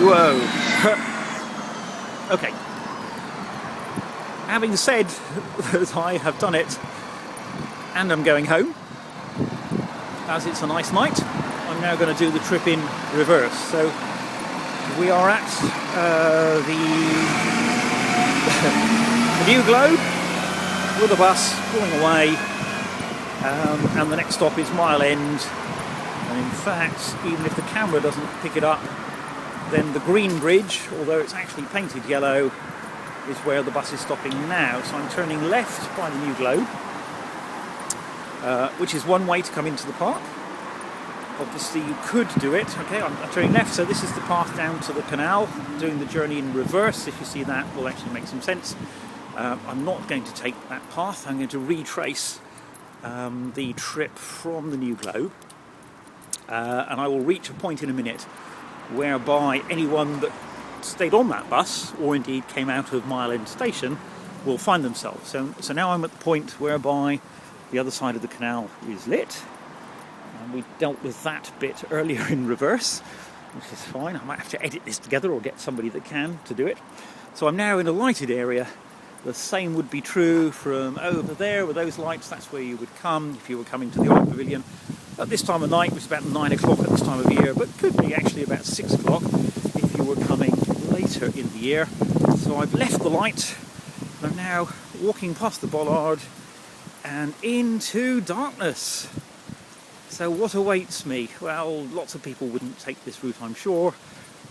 Whoa. Okay. Having said that I have done it and I'm going home, as it's a nice night, I'm now going to do the trip in reverse. So we are at the New Globe with a bus pulling away, and the next stop is Mile End. And in fact, even if the camera doesn't pick it up, then the green bridge, although it's actually painted yellow, is where the bus is stopping now. So I'm turning left by the New Globe, which is one way to come into the park. Obviously you could do it. Okay, I'm turning left, so this is the path down to the canal. Doing the journey in reverse, if you see that, will actually make some sense. I'm not going to take that path. I'm going to retrace the trip from the New Globe, and I will reach a point in a minute whereby anyone that stayed on that bus, or indeed came out of Mile End Station, will find themselves. So now I'm at the point whereby the other side of the canal is lit. And we dealt with that bit earlier in reverse, which is fine. I might have to edit this together or get somebody that can to do it. So I'm now in a lighted area. The same would be true from over there with those lights. That's where you would come if you were coming to the Art Pavilion. At this time of night, it was about 9 o'clock at this time of year, but could be actually about 6 o'clock if you were coming later in the year. So I've left the light. I'm now walking past the bollard and into darkness. So what awaits me? Well, lots of people wouldn't take this route, I'm sure.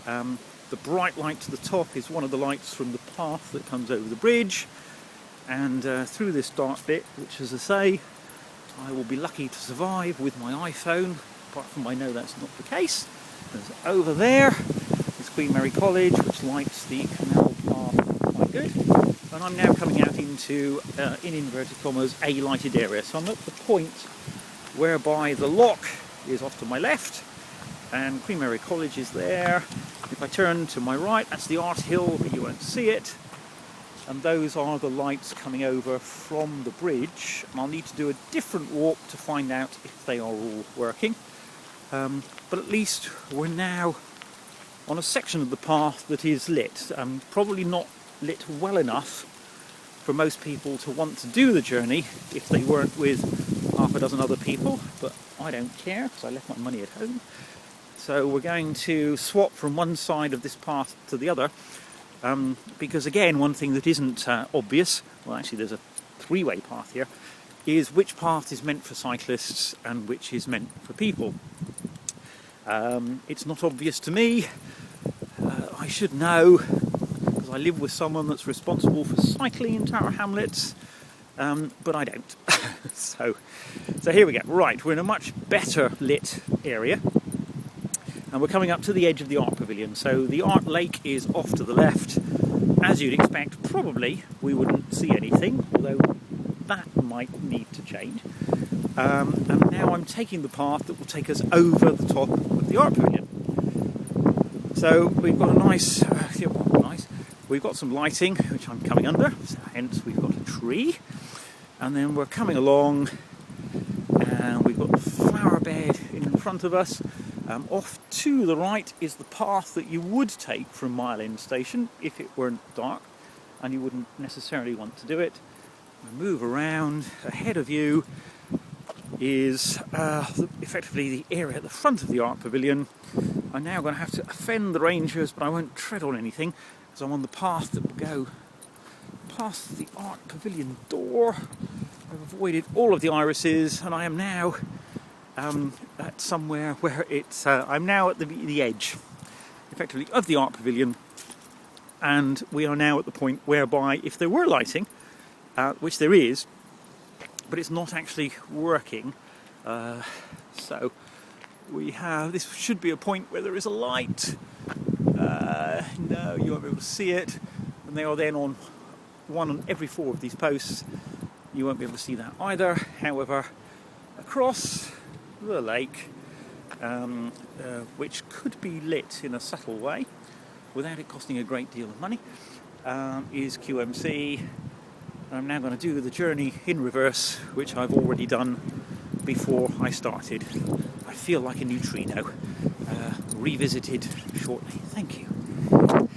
The bright light to the top is one of the lights from the path that comes over the bridge. And through this dark bit, which, as I say, I will be lucky to survive with my iPhone, apart from I know that's not the case. There's over there is Queen Mary College, which lights the canal path quite good. And I'm now coming out into, in inverted commas, a lighted area. So I'm at the point whereby the lock is off to my left and Queen Mary College is there. If I turn to my right, that's the Art Hill, but you won't see it. And those are the lights coming over from the bridge. And I'll need to do a different walk to find out if they are all working. But at least we're now on a section of the path that is lit. Probably not lit well enough for most people to want to do the journey if they weren't with half a dozen other people, but I don't care because I left my money at home. So we're going to swap from one side of this path to the other, because again, one thing that isn't obvious, well actually there's a three-way path here, is which path is meant for cyclists and which is meant for people. It's not obvious to me. I should know, because I live with someone that's responsible for cycling in Tower Hamlets, but I don't. So here we go. Right, we're in a much better lit area, and we're coming up to the edge of the Art Pavilion. So the Art Lake is off to the left. As you'd expect, probably we wouldn't see anything, although that might need to change. And now I'm taking the path that will take us over the top of the Art Pavilion. So we've got a nice, we've got some lighting, which I'm coming under, so hence we've got a tree. And then we're coming along, and we've got the flower bed in front of us. Off to the right is the path that you would take from Mile End Station if it weren't dark, and you wouldn't necessarily want to do it. Move around. Ahead of you is effectively the area at the front of the Art Pavilion. I'm now going to have to offend the rangers, but I won't tread on anything because I'm on the path that will go past the Art Pavilion door. I've avoided all of the irises, and I am now at somewhere where it's. I'm now at the edge, effectively, of the Art Pavilion, and we are now at the point whereby, if there were lighting, which there is, but it's not actually working. So we have. This should be a point where there is a light. No, you won't be able to see it, and they are then on one on every four of these posts. You won't be able to see that either. However, across the lake, which could be lit in a subtle way without it costing a great deal of money, is QMC. I'm now going to do the journey in reverse, which I've already done before I started. I feel like a neutrino. revisited shortly. Thank you.